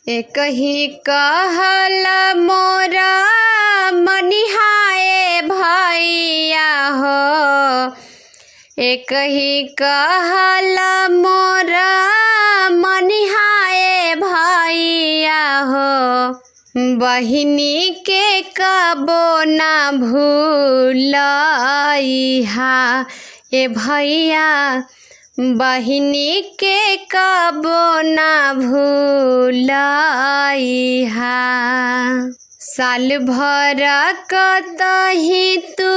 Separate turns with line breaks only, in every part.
एक ही कहल मोरा मनिहाए भैया हो, एक ही कहल मोरा मनिहाए भैया हो। बहिनी के कबो ना भूलइहा ए भैया, बहिनी के कबो ना भूलइहा। साल भर कतही तू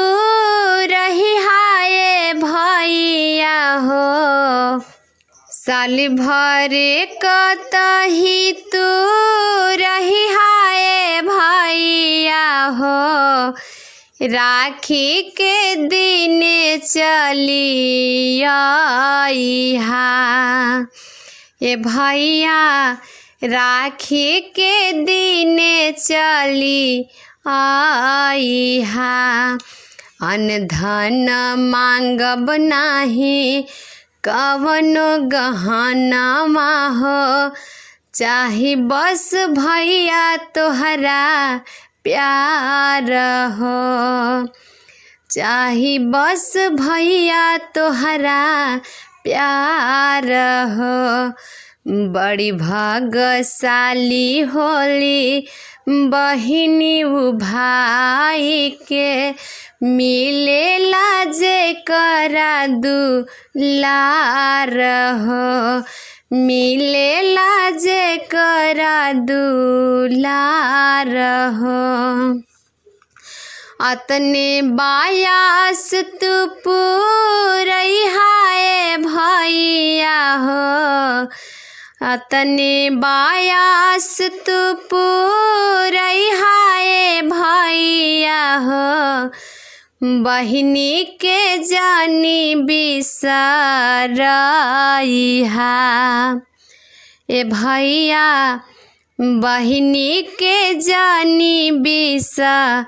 रहिहा ए भैया हो, साल भर कतही तू रहिहा ए भैया हो। राखी के दिन चली आइहा ए भैया, राखी के दिन चली आइहा। अन्न धन मांगब नाही कवनो गहनवा हो, चाहे बस भैया तोहरा प्यार हो, चाहे बस भैया तोहरा प्यार हो। बड़ी भाग्यशाली होली बहिनी उ भाई के, मिलेला जेकरा दुलार हो, मिलेला जेकरा दुलार हो। अतने बायास तू पूरइहा ए भैया हो, अतने बायास तू पूरइहा ए भैया हो। बहिनी के जानी बिसरइहा ए भैया, बहिनी के जानी बिसरइहा।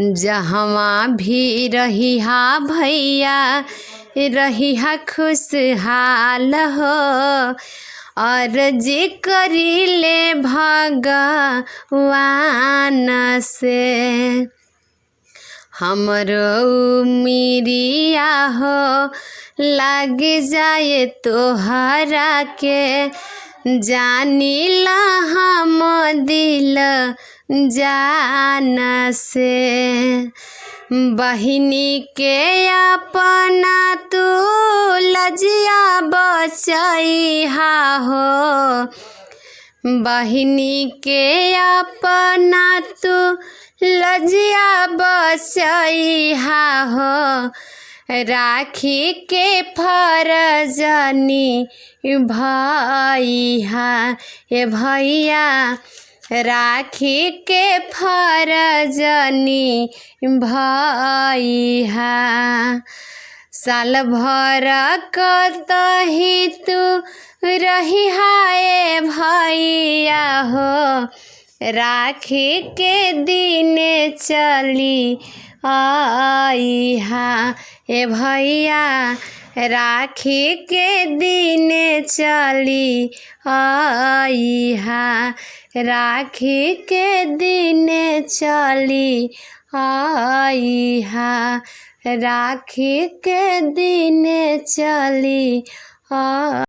जहवा भी रहिहा भैया, रहिहा खुशहाल हो, अर्जी करिले भगवान से। हमरो उमिरिया हो लग जाए तोहरा के, जानिला हम दिल जान से। बहिनी के अपना तू लजिया बचइहा हो, बहिनी के अपना तू लजिया बचइहा हो। राखी के फरज निभइहा ए भैया, राखी के फरज निभइहा। साल भर कतही तू रहिहा ए भैया हो, राखी के दिन चली आइहा ए भैया, राखी के दिन चली आइहा, राखी के दिन चली आइहा, राखी के दिन चली आ।